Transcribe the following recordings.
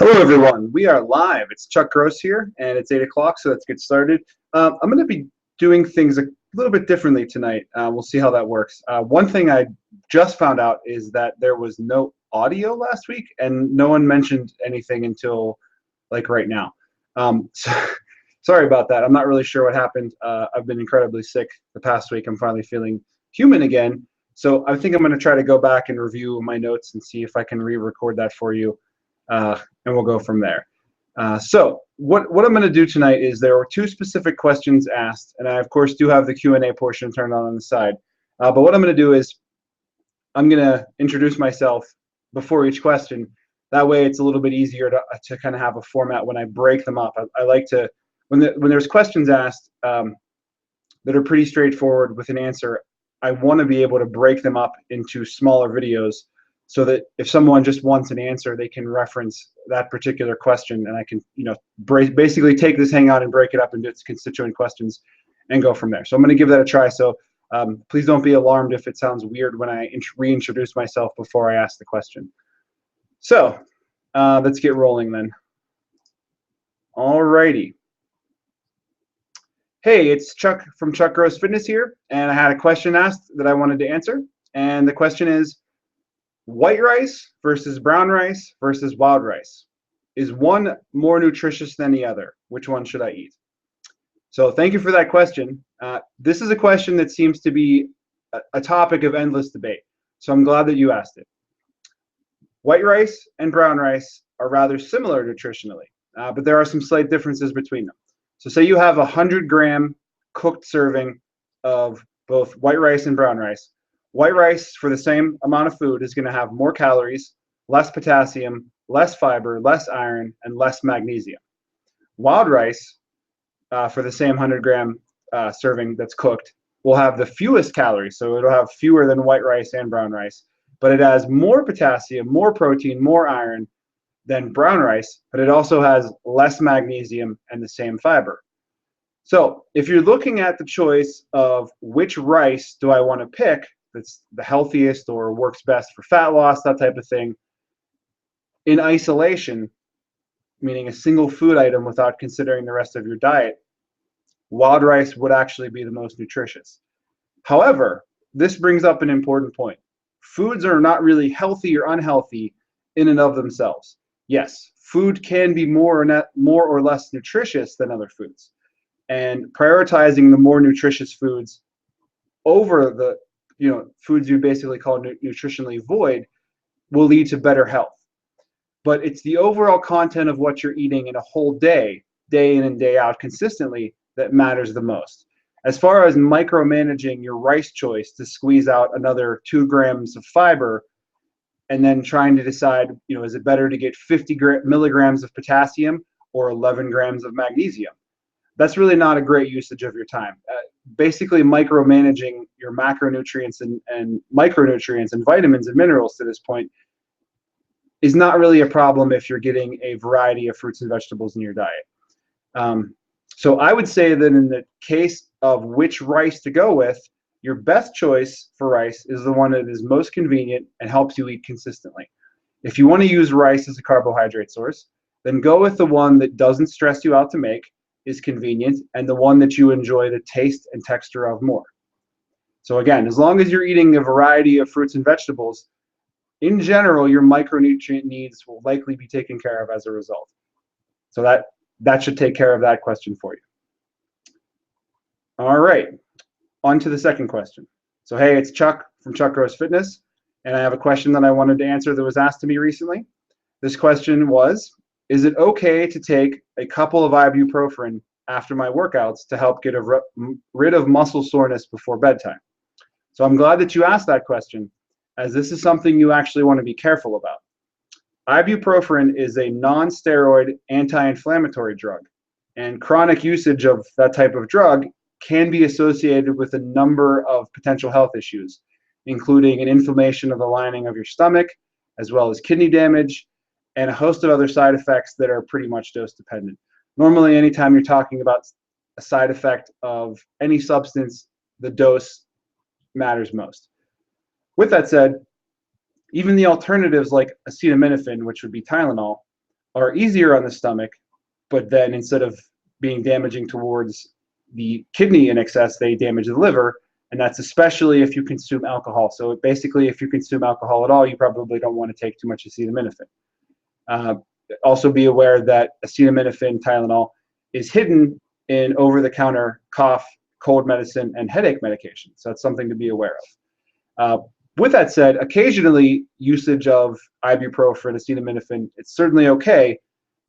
Hello, everyone. We are live. It's Chuck Gross here, and it's 8 o'clock, so let's get started. I'm going to be doing things a little bit differently tonight. We'll see how that works. One thing I just found out is that there was no audio last week, and no one mentioned anything until like right now. So, sorry about that. I'm not really sure what happened. I've been incredibly sick the past week. I'm finally feeling human again. So I think I'm going to try to go back and review my notes and see if I can re-record that for you. And we'll go from there. So what I'm going to do tonight is there were two specific questions asked, and I, of course, do have the Q&A portion turned on the side. But what I'm going to do is I'm going to introduce myself before each question. That way it's a little bit easier to kind of have a format when I break them up. I like to, when there's questions asked that are pretty straightforward with an answer, I want to be able to break them up into smaller videos so that if someone just wants an answer, they can reference that particular question, and I can, basically take this hangout and break it up into its constituent questions and go from there. So I'm going to give that a try. So please don't be alarmed if it sounds weird when I reintroduce myself before I ask the question. So let's get rolling then. All righty. Hey, it's Chuck from Chuck Gross Fitness here, and I had a question asked that I wanted to answer, and the question is, white rice versus brown rice versus wild rice. Is one more nutritious than the other? Which one should I eat? So thank you for that question. This is a question that seems to be a topic of endless debate. So I'm glad that you asked it. White rice and brown rice are rather similar nutritionally, but there are some slight differences between them. So say you have a 100-gram cooked serving of both white rice and brown rice. White rice, for the same amount of food, is going to have more calories, less potassium, less fiber, less iron, and less magnesium. Wild rice, for the same 100-gram serving that's cooked, will have the fewest calories, so it'll have fewer than white rice and brown rice, but it has more potassium, more protein, more iron than brown rice, but it also has less magnesium and the same fiber. So if you're looking at the choice of which rice do I want to pick, that's the healthiest or works best for fat loss, that type of thing, in isolation, meaning a single food item without considering the rest of your diet, wild rice would actually be the most nutritious. However, this brings up an important point. Foods are not really healthy or unhealthy in and of themselves. Yes, food can be more or less nutritious than other foods. And prioritizing the more nutritious foods over the foods you basically call nutritionally void will lead to better health. But it's the overall content of what you're eating in a whole day in and day out consistently, that matters the most. As far as micromanaging your rice choice to squeeze out another 2 grams of fiber and then trying to decide, is it better to get 50 milligrams of potassium or 11 grams of magnesium? That's really not a great usage of your time. Basically, micromanaging your macronutrients and micronutrients and vitamins and minerals to this point is not really a problem if you're getting a variety of fruits and vegetables in your diet. So I would say that in the case of which rice to go with, your best choice for rice is the one that is most convenient and helps you eat consistently. If you want to use rice as a carbohydrate source, then go with the one that doesn't stress you out to make, is convenient, and the one that you enjoy the taste and texture of more. So again, as long as you're eating a variety of fruits and vegetables, in general, your micronutrient needs will likely be taken care of as a result. So that should take care of that question for you. All right, on to the second question. So hey, it's Chuck from Chuck Gross Fitness, and I have a question that I wanted to answer that was asked to me recently. This question was, is it okay to take a couple of ibuprofen after my workouts to help get rid of muscle soreness before bedtime? So I'm glad that you asked that question, as this is something you actually want to be careful about. Ibuprofen is a non-steroid anti-inflammatory drug, and chronic usage of that type of drug can be associated with a number of potential health issues, including an inflammation of the lining of your stomach, as well as kidney damage, and a host of other side effects that are pretty much dose dependent. Normally, anytime you're talking about a side effect of any substance, the dose matters most. With that said, even the alternatives like acetaminophen, which would be Tylenol, are easier on the stomach, but then instead of being damaging towards the kidney in excess, they damage the liver, and that's especially if you consume alcohol. So basically, if you consume alcohol at all, you probably don't want to take too much acetaminophen. Uh, Also be aware that acetaminophen, Tylenol, is hidden in over-the-counter cough, cold medicine, and headache medication. So that's something to be aware of. With that said, occasionally usage of ibuprofen, acetaminophen, it's certainly okay.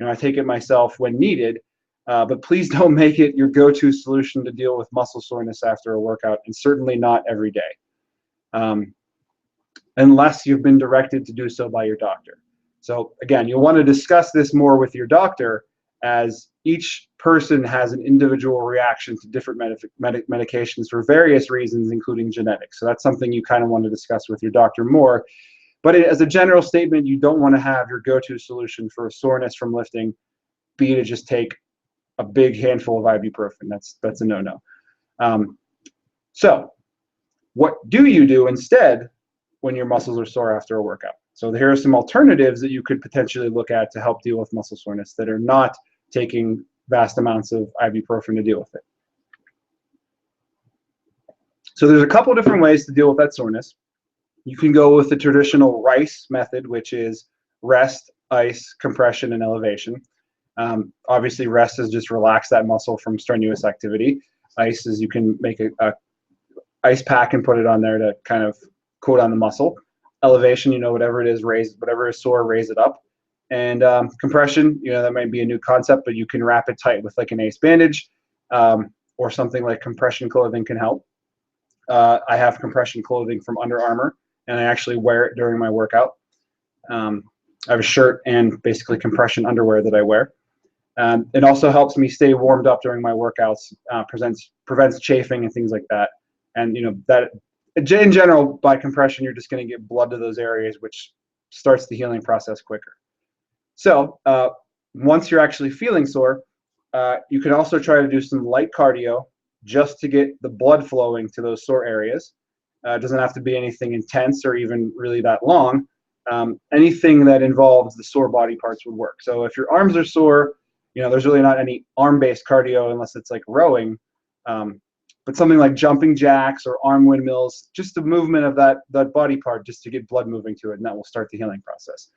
I take it myself when needed, but please don't make it your go-to solution to deal with muscle soreness after a workout, and certainly not every day, unless you've been directed to do so by your doctor. So again, you'll want to discuss this more with your doctor, as each person has an individual reaction to different medications for various reasons, including genetics. So that's something you kind of want to discuss with your doctor more. But as a general statement, you don't want to have your go-to solution for soreness from lifting be to just take a big handful of ibuprofen. That's a no-no. So what do you do instead when your muscles are sore after a workout? So here are some alternatives that you could potentially look at to help deal with muscle soreness that are not taking vast amounts of ibuprofen to deal with it. So there's a couple different ways to deal with that soreness. You can go with the traditional RICE method, which is rest, ice, compression, and elevation. Obviously, rest is just relax that muscle from strenuous activity. Ice is you can make a ice pack and put it on there to kind of cool down the muscle. Elevation, whatever it is, raise whatever is sore, raise it up. And compression, that might be a new concept, but you can wrap it tight with like an ACE bandage, or something like compression clothing can help. I have compression clothing from Under Armour, and I actually wear it during my workout. I have a shirt and basically compression underwear that I wear. It also helps me stay warmed up during my workouts, prevents chafing and things like that. And that in general, by compression, you're just going to get blood to those areas, which starts the healing process quicker. So once you're actually feeling sore, you can also try to do some light cardio just to get the blood flowing to those sore areas. It doesn't have to be anything intense or even really that long. Anything that involves the sore body parts would work. So if your arms are sore, there's really not any arm-based cardio unless it's like rowing. But something like jumping jacks or arm windmills, just the movement of that body part just to get blood moving to it, and that will start the healing process.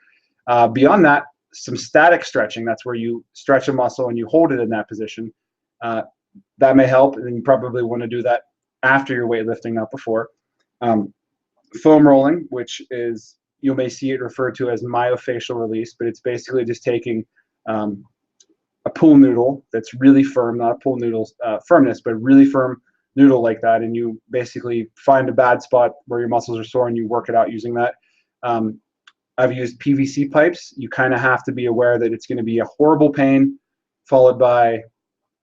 Beyond that, some static stretching, that's where you stretch a muscle and you hold it in that position. That may help, and you probably want to do that after your weightlifting, not before. Foam rolling, which is, you may see it referred to as myofascial release, but it's basically just taking a pool noodle that's really firm, not a pool noodle's firmness, but really firm noodle like that, and you basically find a bad spot where your muscles are sore and you work it out using that. I've used PVC pipes. You kind of have to be aware that it's going to be a horrible pain followed by,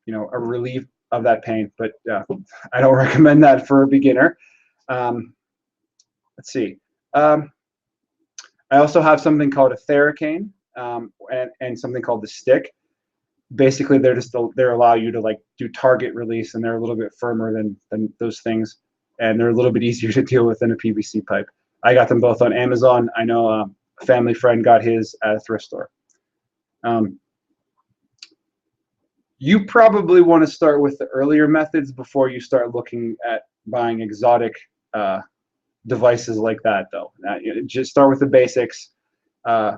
a relief of that pain, but I don't recommend that for a beginner. Let's see. I also have something called a Theracane, and something called the stick. Basically, they allow you to do target release, and they're a little bit firmer than those things, and they're a little bit easier to deal with than a PVC pipe. I got them both on Amazon. I know a family friend got his at a thrift store. You probably want to start with the earlier methods before you start looking at buying exotic devices like that, though. Just start with the basics. I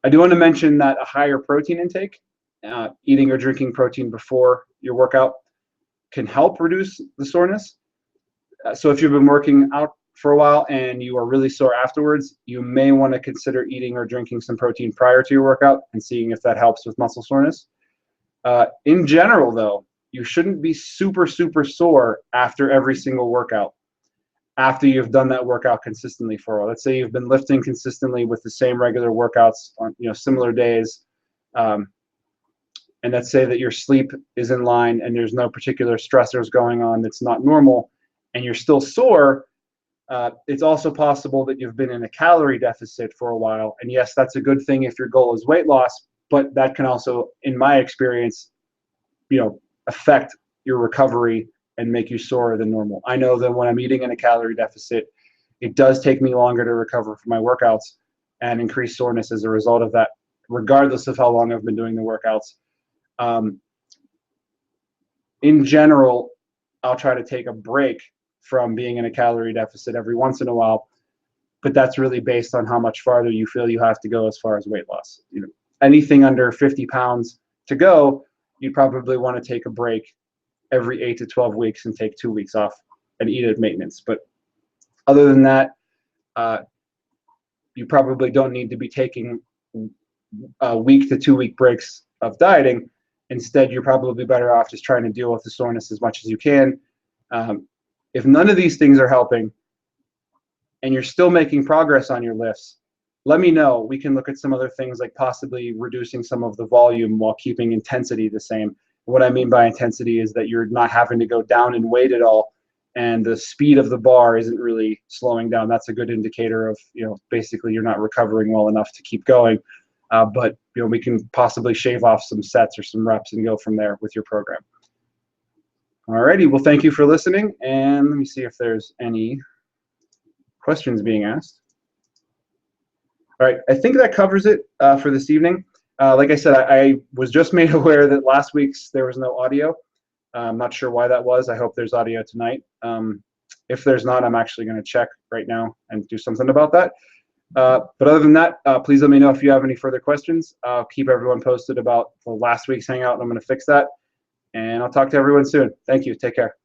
do want to mention that a higher protein intake, eating or drinking protein before your workout, can help reduce the soreness. So if you've been working out for a while and you are really sore afterwards, you may want to consider eating or drinking some protein prior to your workout and seeing if that helps with muscle soreness. In general, though, you shouldn't be super, super sore after every single workout, after you've done that workout consistently for a while. Let's say you've been lifting consistently with the same regular workouts on similar days, and let's say that your sleep is in line and there's no particular stressors going on that's not normal, and you're still sore. It's also possible that you've been in a calorie deficit for a while, and yes, that's a good thing if your goal is weight loss, but that can also, in my experience, affect your recovery and make you sorer than normal. I know that when I'm eating in a calorie deficit, it does take me longer to recover from my workouts and increase soreness as a result of that regardless of how long I've been doing the workouts. In general, I'll try to take a break from being in a calorie deficit every once in a while, but that's really based on how much farther you feel you have to go as far as weight loss. You know, anything under 50 pounds to go, you probably want to take a break every 8 to 12 weeks and take 2 weeks off and eat at maintenance. But other than that, you probably don't need to be taking week to 2 week breaks of dieting. Instead, you're probably better off just trying to deal with the soreness as much as you can. If none of these things are helping and you're still making progress on your lifts, let me know. We can look at some other things like possibly reducing some of the volume while keeping intensity the same. What I mean by intensity is that you're not having to go down in weight at all, and the speed of the bar isn't really slowing down. That's a good indicator of, basically you're not recovering well enough to keep going. But we can possibly shave off some sets or some reps and go from there with your program. Alrighty, well, thank you for listening, and let me see if there's any questions being asked. All right, I think that covers it for this evening. Like I said, I was just made aware that last week's there was no audio. I'm not sure why that was. I hope there's audio tonight. If there's not, I'm actually going to check right now and do something about that. But other than that, please let me know if you have any further questions. I'll keep everyone posted about the last week's hangout, and I'm going to fix that. And I'll talk to everyone soon. Thank you. Take care.